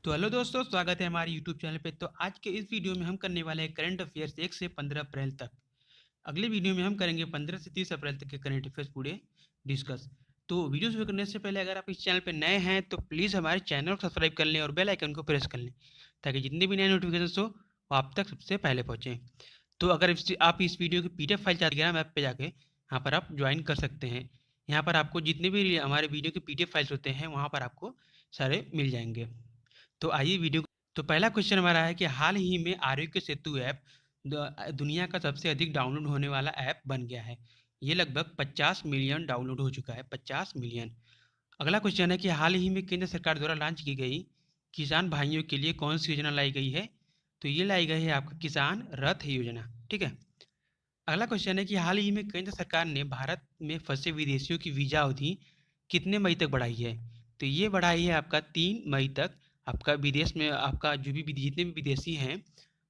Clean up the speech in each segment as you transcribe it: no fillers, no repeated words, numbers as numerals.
तो हेलो दोस्तों, स्वागत है हमारे यूट्यूब चैनल पे। तो आज के इस वीडियो में हम करने वाले हैं करंट अफेयर्स 1 से 15 अप्रैल तक। अगले वीडियो में हम करेंगे 15 से 30 अप्रैल तक के करंट अफेयर्स पूरे डिस्कस। तो वीडियो शुरू करने से पहले अगर आप इस चैनल पे नए हैं तो प्लीज़ हमारे चैनल को सब्सक्राइब कर लें और बेल आइकन को प्रेस कर लें, ताकि जितने भी नए नोटिफिकेशन हो वो आप तक सबसे पहले पहुँचें। तो अगर आप इस वीडियो की PDF फाइल चाहते हैं, ऐप पे जाके यहाँ पर आप ज्वाइन कर सकते हैं। यहाँ पर आपको जितने भी हमारे वीडियो के PDF फाइल्स होते हैं वहाँ पर आपको सारे मिल जाएंगे। तो आइए वीडियो। तो पहला क्वेश्चन हमारा है कि हाल ही में आरोग्य सेतु ऐप दुनिया का सबसे अधिक डाउनलोड होने वाला ऐप बन गया है। ये लगभग 50 मिलियन डाउनलोड हो चुका है, 50 मिलियन। अगला क्वेश्चन है कि हाल ही में केंद्र सरकार द्वारा लॉन्च की गई किसान भाइयों के लिए कौन सी योजना लाई गई है? तो ये लाई गई है आपका किसान रथ योजना। ठीक है। अगला क्वेश्चन है कि हाल ही में केंद्र सरकार ने भारत में फंसे विदेशियों की वीजा अवधि कितने मई तक बढ़ाई है? तो ये बढ़ाई है आपका 3 मई तक। आपका विदेश में आपका जो भी जितने भी विदेशी हैं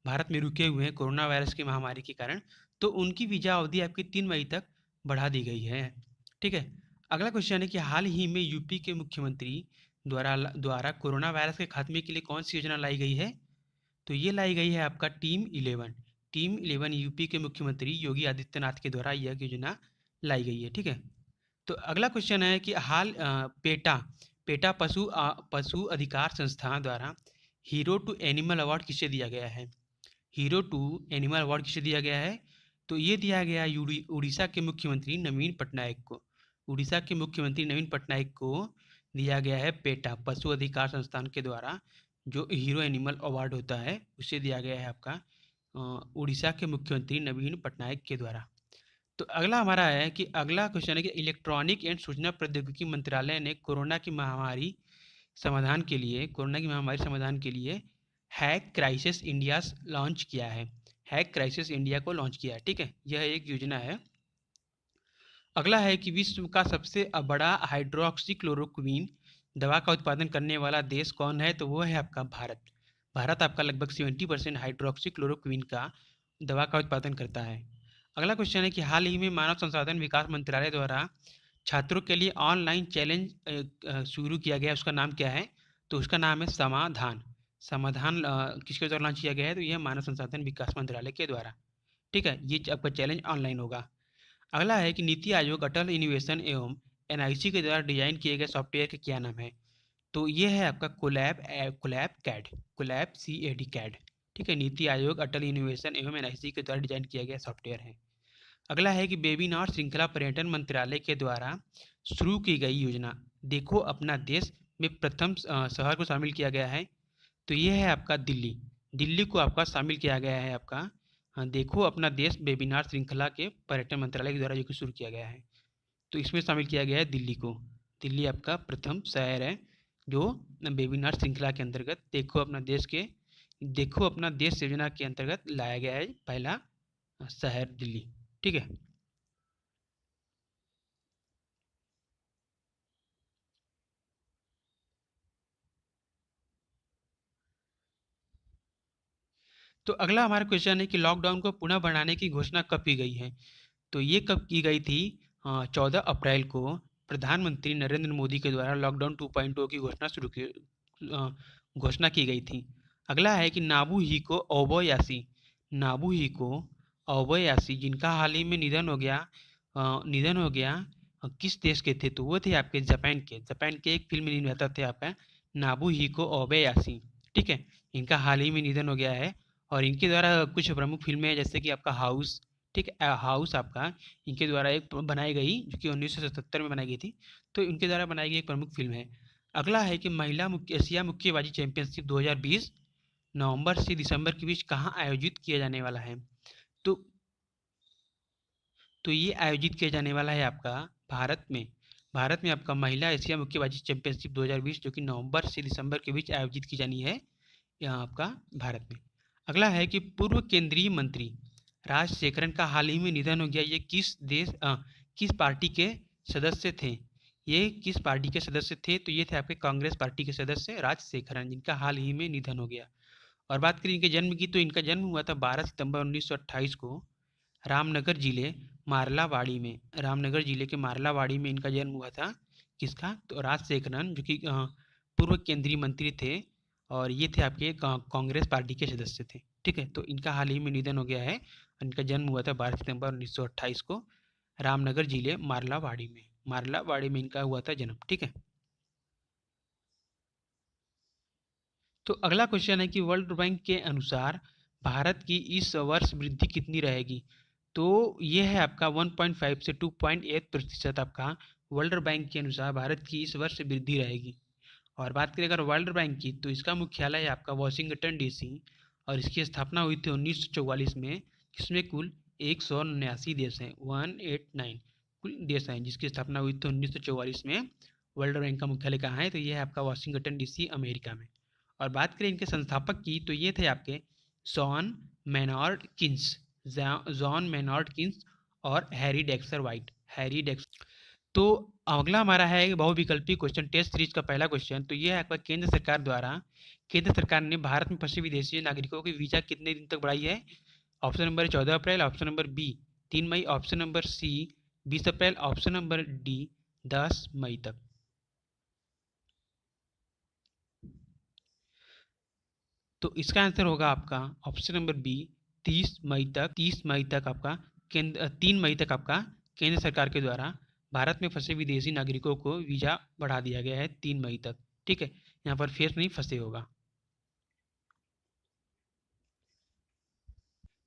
भारत में रुके हुए हैं कोरोना वायरस की महामारी के कारण, तो उनकी वीजा अवधि आपकी 3 मई तक बढ़ा दी गई है। ठीक है। अगला क्वेश्चन है कि हाल ही में यूपी के मुख्यमंत्री द्वारा द्वारा कोरोना वायरस के खात्मे के लिए कौन सी योजना लाई गई है? तो ये लाई गई है आपका टीम 11 यूपी के मुख्यमंत्री योगी आदित्यनाथ के द्वारा यह योजना लाई गई है। ठीक है। तो अगला क्वेश्चन है कि पेटा पेटा पशु अधिकार संस्थान द्वारा हीरो टू एनिमल अवार्ड किसे दिया गया है? हीरो टू एनिमल अवार्ड किसे दिया गया है? तो ये दिया गया उड़ीसा के मुख्यमंत्री नवीन पटनायक को। उड़ीसा के मुख्यमंत्री नवीन पटनायक को दिया गया है पेटा पशु अधिकार संस्थान के द्वारा जो हीरो एनिमल अवार्ड होता है, उसे दिया गया है आपका उड़ीसा के मुख्यमंत्री नवीन पटनायक के द्वारा। तो अगला हमारा है कि अगला क्वेश्चन है कि इलेक्ट्रॉनिक एंड सूचना प्रौद्योगिकी मंत्रालय ने कोरोना की महामारी समाधान के लिए हैक क्राइसिस इंडिया लॉन्च किया है। हैक क्राइसिस इंडिया को लॉन्च किया है। ठीक है, यह एक योजना है। अगला है कि विश्व का सबसे बड़ा हाइड्रोक्सीक्लोरोक्वीन दवा का उत्पादन करने वाला देश कौन है? तो वो है आपका भारत। भारत आपका लगभग 70% हाइड्रोक्सीक्लोरोक्वीन का दवा का उत्पादन करता है। अगला क्वेश्चन है कि हाल ही में मानव संसाधन विकास मंत्रालय द्वारा छात्रों के लिए ऑनलाइन चैलेंज शुरू किया गया है, उसका नाम क्या है? तो उसका नाम है समाधान। समाधान किसके द्वारा लॉन्च किया गया है? तो यह मानव संसाधन विकास मंत्रालय के द्वारा। ठीक है, ये आपका चैलेंज ऑनलाइन होगा। अगला है कि नीति आयोग अटल इनोवेशन एवं NIC के द्वारा डिजाइन किए गए सॉफ्टवेयर का क्या नाम है? तो ये है आपका कोलैब CAD। ठीक है, नीति आयोग अटल इनोवेशन एवं NIC के द्वारा डिजाइन किया गया सॉफ्टवेयर है। अगला है कि वेबिनार श्रृंखला पर्यटन मंत्रालय के द्वारा शुरू की गई योजना देखो अपना देश में प्रथम शहर को शामिल किया गया है। तो ये है आपका दिल्ली को आपका शामिल किया गया है आपका हाँ, देखो अपना देश वेबिनार श्रृंखला के पर्यटन मंत्रालय के द्वारा जो कि शुरू किया गया है, तो इसमें शामिल किया गया है दिल्ली को। दिल्ली आपका प्रथम शहर है जो वेबिनार श्रृंखला के अंतर्गत देखो अपना देश योजना के अंतर्गत लाया गया है पहला शहर दिल्ली। ठीक है। तो अगला हमारा क्वेश्चन है कि लॉकडाउन को पुनः बढ़ाने की घोषणा कब की गई है? तो ये कब की गई थी? 14 अप्रैल को प्रधानमंत्री नरेंद्र मोदी के द्वारा लॉकडाउन 2.0 की घोषणा की गई थी। अगला है कि नाबू हिको ओबयासी जिनका हाल ही में निधन हो गया किस देश के थे? तो वो थे आपके जापान के एक फिल्म निर्माता थे आपका नाबू हिको ओबयासी। ठीक है, इनका हाल ही में निधन हो गया है और इनके द्वारा कुछ प्रमुख फिल्में हैं जैसे कि आपका हाउस। ठीक है, हाउस आपका इनके द्वारा एक बनाई गई जो कि 1977 में बनाई गई थी, तो इनके द्वारा बनाई गई एक प्रमुख फिल्म है। अगला है कि एशिया मुक्केबाजी चैंपियनशिप 2020 नवंबर से दिसंबर के बीच कहाँ आयोजित किया जाने वाला है? तो ये आयोजित किया जाने वाला है आपका भारत में आपका महिला एशिया मुक्केबाजी चैंपियनशिप 2020 जो कि नवंबर से दिसंबर के बीच आयोजित की जानी है यहाँ आपका भारत में। अगला है कि पूर्व केंद्रीय मंत्री राजशेखरन का हाल ही में निधन हो गया। ये किस पार्टी के सदस्य थे? तो ये थे आपके कांग्रेस पार्टी के सदस्य राजशेखरन, जिनका हाल ही में निधन हो गया। और बात करें इनके जन्म की, तो इनका जन्म हुआ था 12 सितंबर 1928 को रामनगर जिले के मारलावाड़ी में इनका जन्म हुआ था। किसका? तो राजशेखरन जो कि पूर्व केंद्रीय मंत्री थे और ये थे आपके कांग्रेस पार्टी के सदस्य थे। ठीक है, तो इनका हाल ही में निधन हो गया है। इनका जन्म हुआ था 12 सितंबर 1928 को रामनगर जिले मारलावाड़ी में इनका हुआ था जन्म। ठीक है, तो अगला क्वेश्चन है कि वर्ल्ड बैंक के अनुसार भारत की इस वर्ष वृद्धि कितनी रहेगी। तो ये है आपका 1.5 से 2.8% आपका वर्ल्ड बैंक के अनुसार भारत की इस वर्ष वृद्धि रहेगी। और बात करें अगर वर्ल्ड बैंक की, तो इसका मुख्यालय है आपका वाशिंगटन डीसी और इसकी स्थापना हुई थी 1944 में। इसमें कुल 179 देश हैं, 189 कुल देश हैं जिसकी स्थापना हुई थी 1944 में। वर्ल्ड बैंक का मुख्यालय कहाँ है, तो ये है आपका वाशिंगटन डीसी अमेरिका में। और बात करें इनके संस्थापक की, तो ये थे आपके John Maynard Keynes John Maynard Keynes और हैरी डेक्सर वाइट। तो अगला हमारा है बहुविकल्पी क्वेश्चन, टेस्ट सीरीज का पहला क्वेश्चन। तो ये है आपका केंद्र सरकार ने भारत में फंसे विदेशी नागरिकों की वीजा कितने दिन तक बढ़ाई है। ऑप्शन नंबर 14 अप्रैल, ऑप्शन नंबर बी 3 मई, ऑप्शन नंबर सी 20 अप्रैल, ऑप्शन नंबर डी 10 मई तक। तो इसका आंसर होगा आपका ऑप्शन नंबर बी 30 मई तक आपका 3 मई तक आपका केंद्र सरकार के द्वारा भारत में फंसे विदेशी नागरिकों को वीज़ा बढ़ा दिया गया है 3 मई तक। ठीक है, यहाँ पर फेस नहीं फंसे होगा।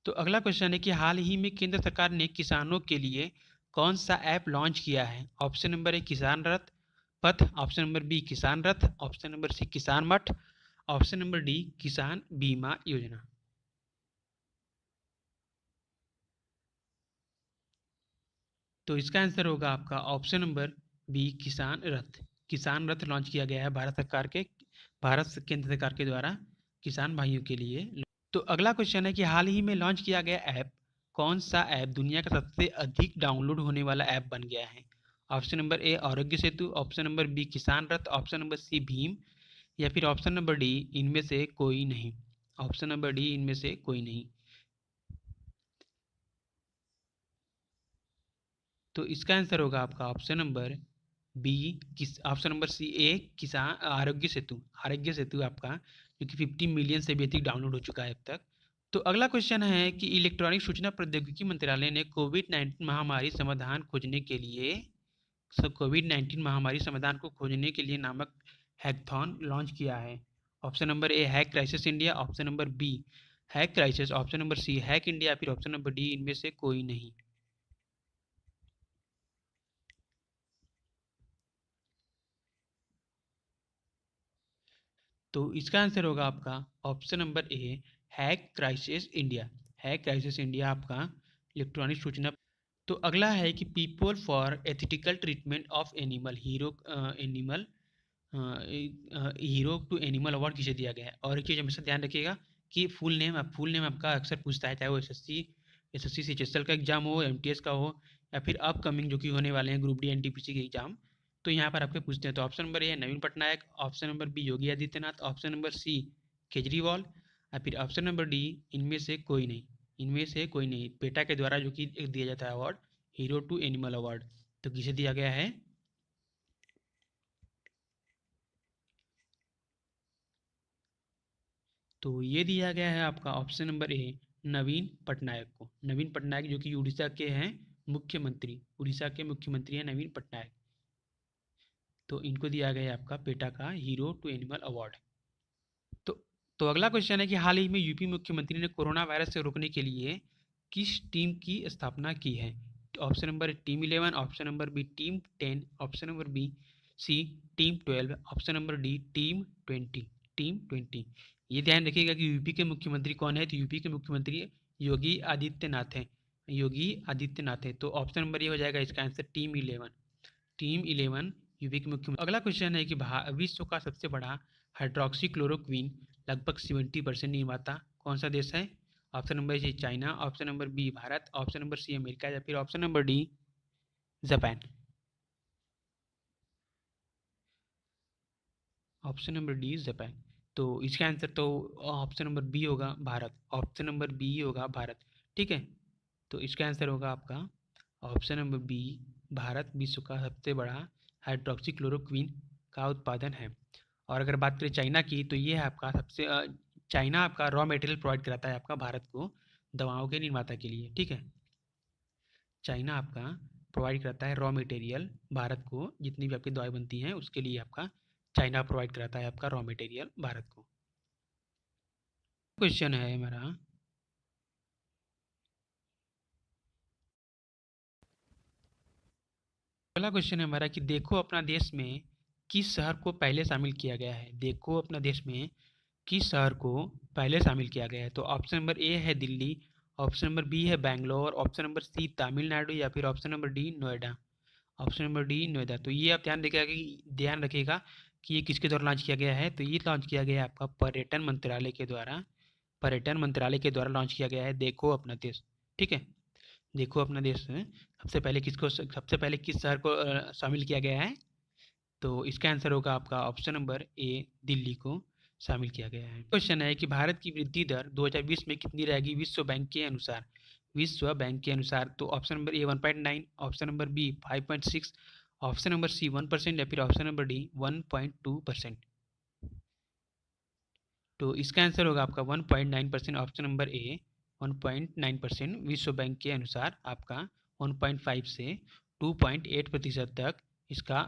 तो अगला क्वेश्चन है कि हाल ही में केंद्र सरकार ने किसानों के लिए कौन सा ऐप लॉन्च किया है। ऑप्शन नंबर ए किसान रथ पथ, ऑप्शन नंबर बी किसान रथ, ऑप्शन नंबर सी किसान मठ, ऑप्शन नंबर डी किसान बीमा योजना। तो इसका आंसर होगा आपका ऑप्शन नंबर बी किसान रथ लॉन्च किया गया है भारत केंद्र सरकार के द्वारा किसान भाइयों के लिए। तो अगला क्वेश्चन है कि हाल ही में लॉन्च किया गया ऐप, कौन सा ऐप दुनिया का सबसे अधिक डाउनलोड होने वाला ऐप बन गया है। ऑप्शन नंबर ए Aarogya Setu, option number B किसान रथ, ऑप्शन नंबर सी भीम, या फिर ऑप्शन नंबर डी इनमें से कोई नहीं। ऑप्शन नंबर डी इनमें से कोई नहीं। तो इसका आंसर होगा आपका option number B option number C A Kisan Aarogya सेतु आपका, जो कि 50 मिलियन से भी अधिक डाउनलोड हो चुका है अब तक। तो अगला क्वेश्चन है कि इलेक्ट्रॉनिक सूचना प्रौद्योगिकी मंत्रालय ने कोविड 19 महामारी समाधान को खोजने के लिए नामक हैकथॉन लॉन्च किया है। Option number A hack crisis India, option number B hack crisis, option number C hack India, फिर ऑप्शन नंबर डी इनमें से कोई नहीं। तो इसका आंसर होगा आपका option number A hack crisis India आपका इलेक्ट्रॉनिक सूचना। तो अगला है कि people for ethical treatment of hero to animal award किसे दिया गया है। और एक चीज़ हमेशा ध्यान रखिएगा कि फुल नेम आपका अक्सर पूछता है, चाहे वो एसएससी सीएचएसएल का एग्जाम हो, एमटीएस का हो, या फिर अपकमिंग जो कि होने वाले हैं ग्रुप डी एनटीपीसी के एग्जाम। तो यहाँ पर आपके पूछते हैं। तो ऑप्शन नंबर ए है Naveen Patnaik, option number B Yogi Adityanath, option number C Kejriwal, या फिर ऑप्शन नंबर डी इनमें से कोई नहीं पेटा के द्वारा जो कि दिया जाता है award, hero to animal award, तो किसे दिया गया है। तो ये दिया गया है आपका ऑप्शन नंबर ए नवीन पटनायक जो कि उड़ीसा के मुख्यमंत्री हैं नवीन पटनायक। तो इनको दिया गया है आपका पेटा का हीरो टू एनिमल अवार्ड। तो तो अगला क्वेश्चन है कि हाल ही में यूपी मुख्यमंत्री ने कोरोना वायरस से रोकने के लिए किस टीम की स्थापना की है। Option number team 11, option number B team 10, option number B C team 12, option number D team 20। ये ध्यान रखिएगा कि यूपी के मुख्यमंत्री कौन है। तो यूपी के मुख्यमंत्री योगी आदित्यनाथ हैं। तो ऑप्शन नंबर ये हो जाएगा इसका आंसर टीम 11 यूपी के मुख्यमंत्री। अगला क्वेश्चन है कि विश्व का सबसे बड़ा हाइड्रोक्सी क्लोरोक्वीन लगभग 70% निर्माता कौन सा देश है। Option number A China, option number B Bharat, option number C America, या फिर option number D Japan. Option number D Japan. तो इसका आंसर तो ऑप्शन नंबर बी होगा भारत, ऑप्शन नंबर बी होगा भारत। ठीक है, तो इसका आंसर होगा आपका ऑप्शन नंबर बी भारत विश्व का सबसे बड़ा हाइड्रोक्सी क्लोरोक्वीन का उत्पादन है। और अगर बात करें चाइना की, तो ये है आपका चाइना आपका रॉ मटेरियल प्रोवाइड कराता है आपका भारत को दवाओं के निर्माता के लिए, ठीक है। चाइना आपका प्रोवाइड करता है रॉ मटेरियल भारत को, जितनी भी आपकी दवाई बनती हैं उसके लिए आपका चाइना प्रोवाइड कराता है आपका रॉ मटेरियल भारत को। क्वेश्चन है हमारा, पहला क्वेश्चन है हमारा कि देखो अपना देश में किस शहर को पहले शामिल किया गया है। देखो अपना देश में किस शहर को पहले शामिल किया गया है। तो ऑप्शन नंबर ए है दिल्ली, ऑप्शन नंबर बी है Bangalore, option number C Tamil Nadu, या फिर option number D Noida. Option number D Noida. तो ये आप ध्यान रखिएगा कि ये किसके द्वारा लॉन्च किया गया है। तो ये लॉन्च किया गया है आपका पर्यटन मंत्रालय के द्वारा, पर्यटन मंत्रालय के द्वारा लॉन्च किया गया है देखो अपना देश, ठीक है। देखो अपना देश में सबसे पहले किस शहर को शामिल किया गया है। तो इसका आंसर होगा आपका ऑप्शन नंबर ए, दिल्ली को शामिल किया गया है। क्वेश्चन है कि भारत की वृद्धि दर 2020 में कितनी रहेगी विश्व बैंक के अनुसार। विश्व बैंक के अनुसार तो option number A 1.9, option number B 5.6, option number C 1% या फिर ऑप्शन नंबर डी 1.2%। तो इसका आंसर होगा आपका 1.9%, ऑप्शन नंबर ए 1.9% विश्व बैंक के अनुसार आपका 1.5 से 2.8% तक इसका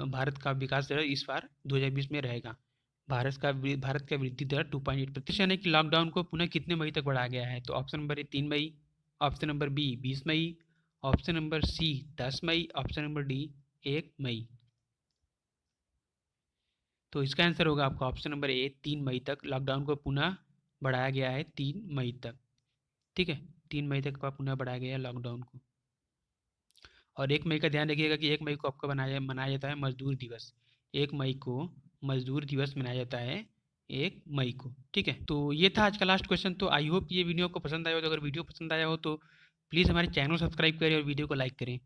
भारत का विकास दर इस बार 2020 में रहेगा। भारत का वृद्धि दर 2.8% है कि लॉकडाउन को पुनः कितने मई तक बढ़ाया गया है। तो ऑप्शन नंबर ए 3 मई, ऑप्शन नंबर बी 20 मई, ऑप्शन नंबर सी 10 मई, ऑप्शन नंबर डी 1 मई। तो इसका आंसर होगा आपका ऑप्शन नंबर ए 3 मई तक लॉकडाउन को पुनः बढ़ाया गया है, 3 मई तक, ठीक है। 3 मई तक का पुनः बढ़ाया गया है लॉकडाउन को। और 1 मई का ध्यान रखिएगा कि 1 मई को आपका मनाया जाता है मजदूर दिवस। 1 मई को मजदूर दिवस मनाया जाता है 1 मई को, ठीक है। तो ये था आज का लास्ट क्वेश्चन। तो आई होप ये वीडियो आपको पसंद आया हो। तो अगर वीडियो पसंद आया हो तो प्लीज़ हमारे चैनल सब्सक्राइब करें और वीडियो को लाइक करें।